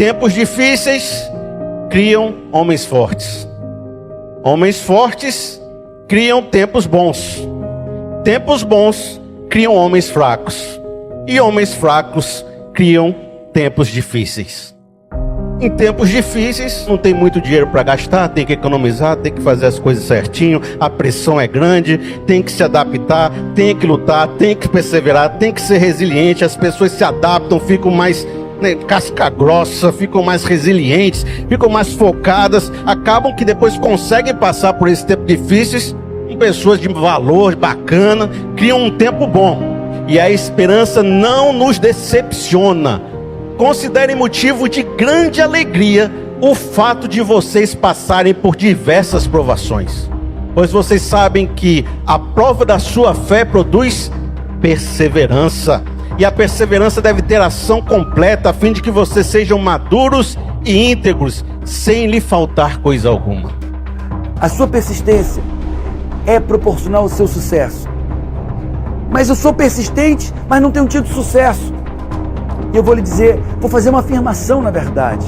Tempos difíceis criam homens fortes. Homens fortes criam tempos bons. Tempos bons criam homens fracos. E homens fracos criam tempos difíceis. Em tempos difíceis, não tem muito dinheiro para gastar, tem que economizar, tem que fazer as coisas certinho, a pressão é grande, tem que se adaptar, tem que lutar, tem que perseverar, tem que ser resiliente. As pessoas se adaptam, ficam mais casca grossa, ficam mais resilientes, ficam mais focadas, acabam que depois conseguem passar por esses tempos difíceis com pessoas de valor bacana, criam um tempo bom. E a esperança não nos decepciona. Considerem motivo de grande alegria o fato de vocês passarem por diversas provações, pois vocês sabem que a prova da sua fé produz perseverança. E a perseverança deve ter ação completa, a fim de que vocês sejam maduros e íntegros, sem lhe faltar coisa alguma. A sua persistência é proporcional ao seu sucesso. Mas eu sou persistente, mas não tenho tido sucesso. E eu vou lhe dizer, vou fazer uma afirmação na verdade.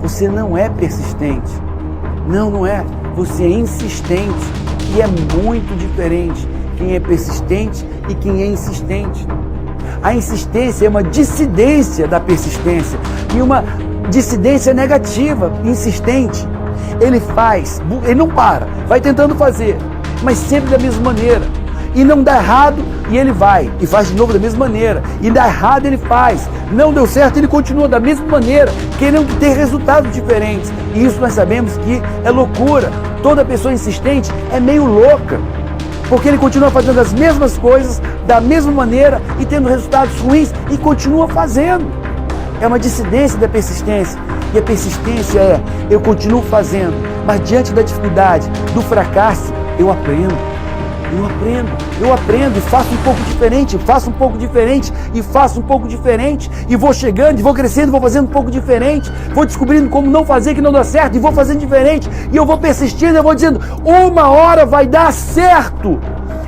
Você não é persistente. Não é. Você é insistente. E é muito diferente quem é persistente e quem é insistente. A insistência é uma dissidência da persistência. E uma dissidência negativa, insistente. Ele faz, ele não para, vai tentando fazer, mas sempre da mesma maneira. E não dá errado, e ele vai, e faz de novo da mesma maneira. E dá errado, ele faz. Não deu certo, ele continua da mesma maneira, querendo ter resultados diferentes. E isso nós sabemos que é loucura. Toda pessoa insistente é meio louca, porque ele continua fazendo as mesmas coisas, da mesma maneira, e tendo resultados ruins, e continua fazendo. É uma dissidência da persistência. E a persistência é, eu continuo fazendo, mas diante da dificuldade, do fracasso, eu aprendo e faço um pouco diferente, e vou chegando, e vou crescendo, vou fazendo um pouco diferente, vou descobrindo como não fazer que não dá certo, e vou fazendo diferente, e eu vou persistindo, eu vou dizendo, uma hora vai dar certo.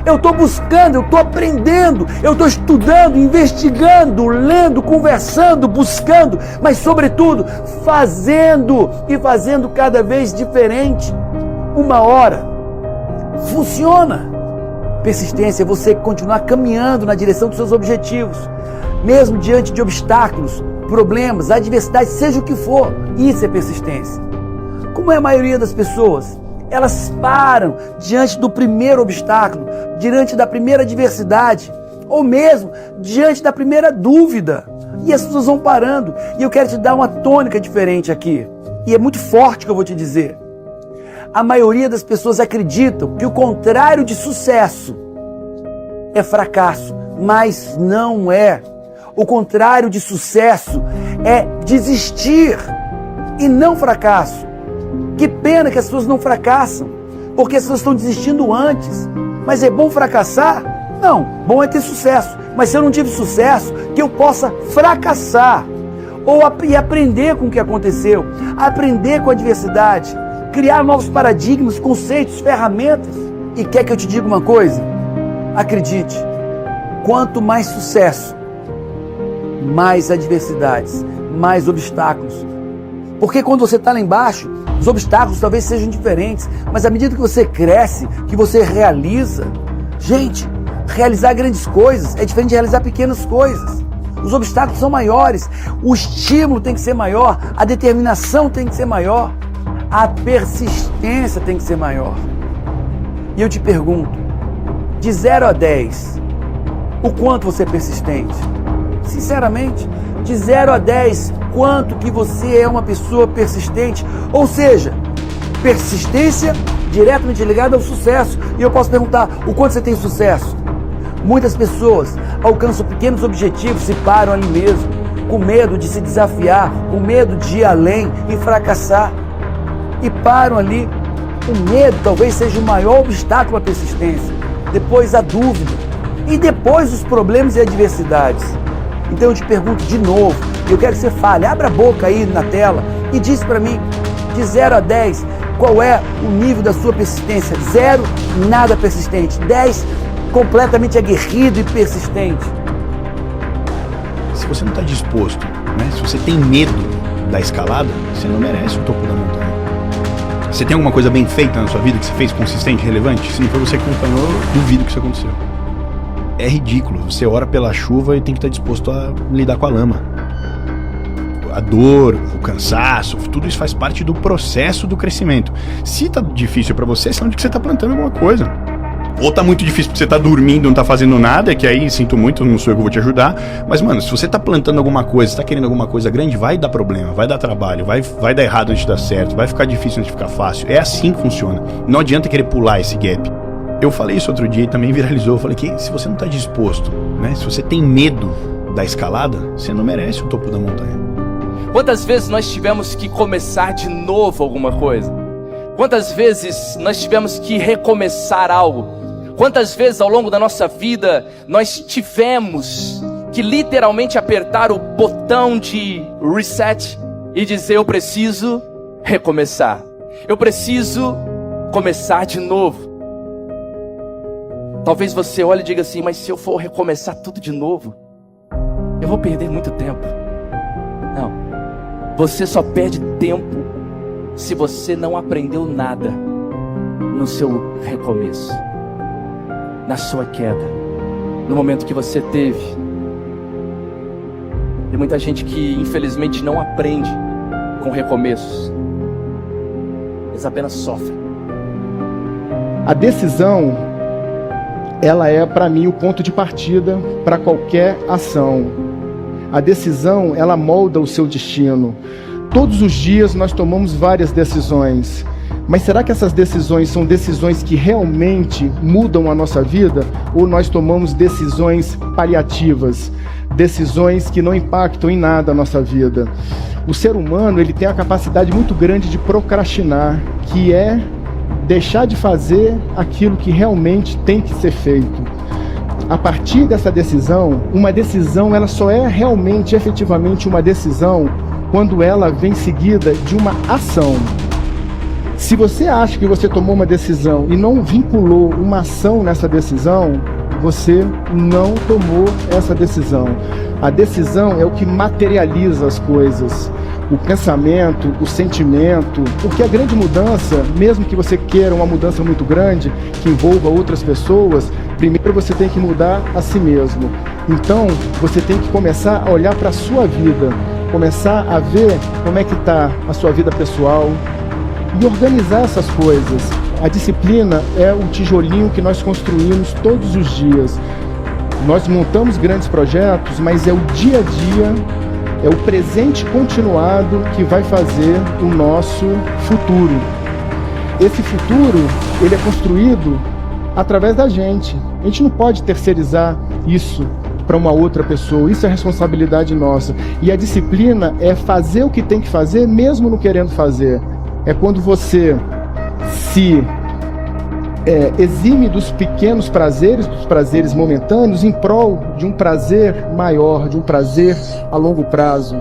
Eu estou buscando, eu estou aprendendo, eu estou estudando, investigando, lendo, conversando, buscando, mas sobretudo fazendo e fazendo cada vez diferente. Uma hora funciona. Persistência é você continuar caminhando na direção dos seus objetivos, mesmo diante de obstáculos, problemas, adversidades, seja o que for. Isso é persistência. Como é a maioria das pessoas? Elas param diante do primeiro obstáculo, diante da primeira adversidade, ou mesmo diante da primeira dúvida. E as pessoas vão parando. E eu quero te dar uma tônica diferente aqui. E é muito forte que eu vou te dizer. A maioria das pessoas acreditam que o contrário de sucesso é fracasso, mas não é. O contrário de sucesso é desistir e não fracasso. Que pena que as pessoas não fracassam, porque as pessoas estão desistindo antes. Mas é bom fracassar? Não, bom é ter sucesso. Mas se eu não tive sucesso, que eu possa fracassar e aprender com o que aconteceu, aprender com a adversidade, criar novos paradigmas, conceitos, ferramentas. E quer que eu te diga uma coisa? Acredite, quanto mais sucesso, mais adversidades, mais obstáculos. Porque quando você está lá embaixo, os obstáculos talvez sejam diferentes, mas à medida que você cresce, que você realiza, gente, realizar grandes coisas é diferente de realizar pequenas coisas. Os obstáculos são maiores, o estímulo tem que ser maior, a determinação tem que ser maior. A persistência tem que ser maior. E eu te pergunto, de 0 a 10, o quanto você é persistente? Sinceramente, de 0 a 10, quanto que você é uma pessoa persistente? Ou seja, persistência diretamente ligada ao sucesso. E eu posso perguntar, o quanto você tem sucesso? Muitas pessoas alcançam pequenos objetivos e param ali mesmo, com medo de se desafiar, com medo de ir além e fracassar. E param ali. O medo talvez seja o maior obstáculo à persistência. Depois a dúvida. E depois os problemas e adversidades. Então eu te pergunto de novo, eu quero que você fale, abra a boca aí na tela e diz para mim, de 0 a 10, qual é o nível da sua persistência? 0, nada persistente. 10, completamente aguerrido e persistente. Se você não está disposto, né? Se você tem medo da escalada, você não merece o topo da montanha. Você tem alguma coisa bem feita na sua vida que você fez consistente, relevante? Se não for você que acompanhou, duvido que isso aconteceu. É ridículo, você ora pela chuva e tem que estar disposto a lidar com a lama. A dor, o cansaço, tudo isso faz parte do processo do crescimento. Se tá difícil pra você, é onde que você tá plantando alguma coisa. Ou tá muito difícil porque você tá dormindo, não tá fazendo nada, que aí sinto muito, não sou eu que vou te ajudar. Mas, mano, se você tá plantando alguma coisa, se tá querendo alguma coisa grande, vai dar problema, vai dar trabalho, vai dar errado antes de dar certo, vai ficar difícil antes de ficar fácil. É assim que funciona. Não adianta querer pular esse gap. Eu falei isso outro dia e também viralizou. Eu falei que se você não tá disposto, né? Se você tem medo da escalada, você não merece o topo da montanha. Quantas vezes nós tivemos que começar de novo alguma coisa? Quantas vezes nós tivemos que recomeçar algo? Quantas vezes ao longo da nossa vida nós tivemos que literalmente apertar o botão de reset e dizer: eu preciso recomeçar, eu preciso começar de novo. Talvez você olhe e diga assim: mas se eu for recomeçar tudo de novo, eu vou perder muito tempo. Não, você só perde tempo se você não aprendeu nada no seu recomeço, na sua queda, no momento que você teve. Tem muita gente que infelizmente não aprende com recomeços, eles apenas sofrem. A decisão, ela é para mim o ponto de partida para qualquer ação. A decisão, ela molda o seu destino. Todos os dias nós tomamos várias decisões. Mas será que essas decisões são decisões que realmente mudam a nossa vida? Ou nós tomamos decisões paliativas? Decisões que não impactam em nada a nossa vida? O ser humano, ele tem a capacidade muito grande de procrastinar, que é deixar de fazer aquilo que realmente tem que ser feito. A partir dessa decisão, uma decisão, ela só é realmente, efetivamente uma decisão quando ela vem seguida de uma ação. Se você acha que você tomou uma decisão e não vinculou uma ação nessa decisão, você não tomou essa decisão. A decisão é o que materializa as coisas. O pensamento, o sentimento, porque a grande mudança, mesmo que você queira uma mudança muito grande, que envolva outras pessoas, primeiro você tem que mudar a si mesmo. Então, você tem que começar a olhar para a sua vida, começar a ver como é que está a sua vida pessoal e organizar essas coisas. A disciplina é o tijolinho que nós construímos todos os dias. Nós montamos grandes projetos, mas é o dia a dia, é o presente continuado que vai fazer o nosso futuro. Esse futuro, ele é construído através da gente. A gente não pode terceirizar isso para uma outra pessoa. Isso é responsabilidade nossa. E a disciplina é fazer o que tem que fazer, mesmo não querendo fazer. É quando você se exime dos pequenos prazeres, dos prazeres momentâneos, em prol de um prazer maior, de um prazer a longo prazo.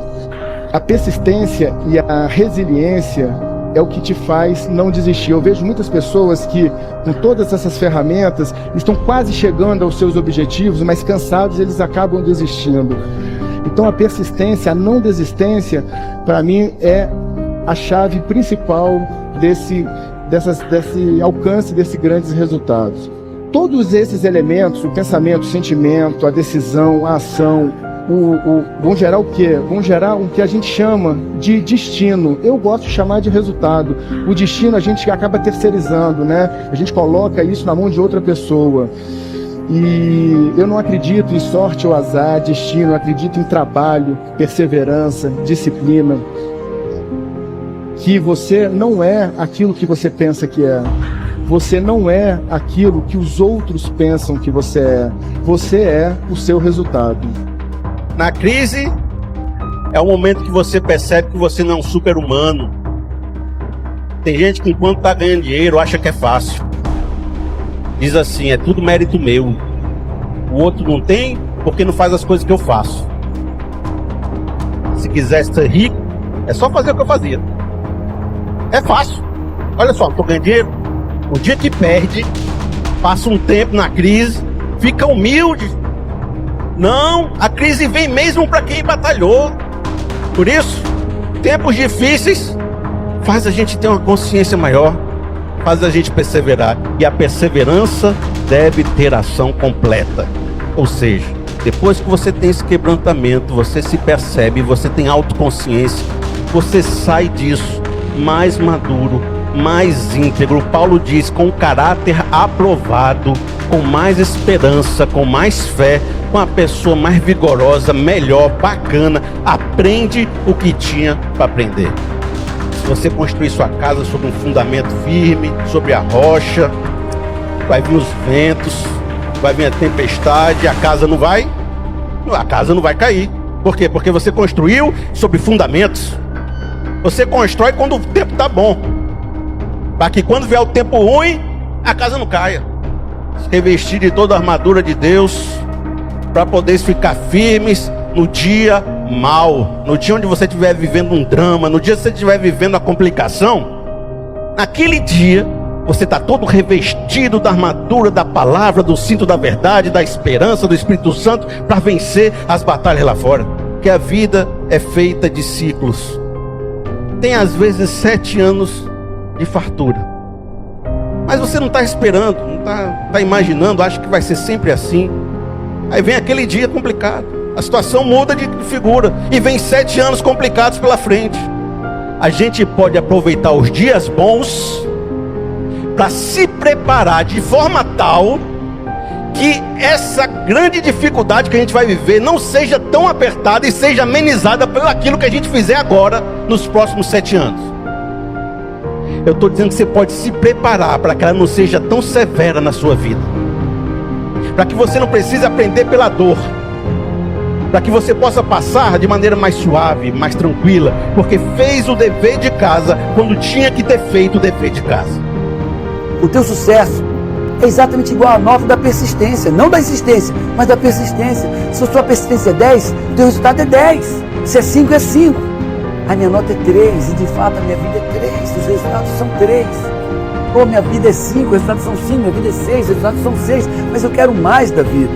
A persistência e a resiliência é o que te faz não desistir. Eu vejo muitas pessoas que, com todas essas ferramentas, estão quase chegando aos seus objetivos, mas cansados, eles acabam desistindo. Então a persistência, a não desistência, para mim é a chave principal desse alcance desses grandes resultados. Todos esses elementos, o pensamento, o sentimento, a decisão, a ação, vão gerar o quê? Vão gerar o que a gente chama de destino. Eu gosto de chamar de resultado. O destino a gente acaba terceirizando, né? A gente coloca isso na mão de outra pessoa. E eu não acredito em sorte ou azar, destino. Eu acredito em trabalho, perseverança, disciplina. Que você não é aquilo que você pensa que é. Você não é aquilo que os outros pensam que você é. Você é o seu resultado. Na crise, é o momento que você percebe que você não é um super-humano. Tem gente que enquanto está ganhando dinheiro acha que é fácil. Diz assim, é tudo mérito meu. O outro não tem porque não faz as coisas que eu faço. Se quiser ser rico, é só fazer o que eu fazia. É fácil. Olha só, estou ganhando dinheiro. O dia que perde, passa um tempo na crise, fica humilde. Não, a crise vem mesmo para quem batalhou. Por isso, tempos difíceis, faz a gente ter uma consciência maior, faz a gente perseverar. E a perseverança deve ter ação completa. Ou seja, depois que você tem esse quebrantamento, você se percebe, você tem autoconsciência, você sai disso mais maduro, mais íntegro. Paulo diz, com caráter aprovado, com mais esperança, com mais fé, com a pessoa mais vigorosa, melhor, bacana, aprende o que tinha para aprender. Se você construir sua casa sobre um fundamento firme, sobre a rocha, vai vir os ventos, vai vir a tempestade, a casa não vai cair. Por quê? Porque você construiu sobre fundamentos. Você constrói quando o tempo está bom, para que quando vier o tempo ruim, a casa não caia. Se revestir de toda a armadura de Deus, para poder ficar firmes no dia mal, no dia onde você estiver vivendo um drama, no dia que você estiver vivendo a complicação, naquele dia você está todo revestido da armadura da palavra, do cinto da verdade, da esperança, do Espírito Santo, para vencer as batalhas lá fora. Que a vida é feita de ciclos. Tem às vezes 7 anos de fartura, mas você não está esperando, não está imaginando, acha que vai ser sempre assim. Aí vem aquele dia complicado, a situação muda de figura e vem 7 anos complicados pela frente. A gente pode aproveitar os dias bons para se preparar de forma tal que essa grande dificuldade que a gente vai viver não seja tão apertada e seja amenizada pelo aquilo que a gente fizer agora nos próximos 7 anos. Eu estou dizendo que você pode se preparar para que ela não seja tão severa na sua vida, para que você não precise aprender pela dor, para que você possa passar de maneira mais suave, mais tranquila, porque fez o dever de casa quando tinha que ter feito o dever de casa. O teu sucesso é exatamente igual à nota da persistência, não da insistência, mas da persistência. Se a sua persistência é 10, o teu resultado é 10. Se é 5, é 5. A minha nota é 3, e de fato a minha vida é 3, os resultados são 3. Pô, minha vida é 5, os resultados são 5, minha vida é 6, os resultados são 6, mas eu quero mais da vida.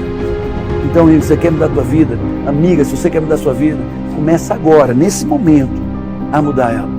Então, amigo, você quer mudar a tua vida? Amiga, se você quer mudar a sua vida, começa agora, nesse momento, a mudar ela.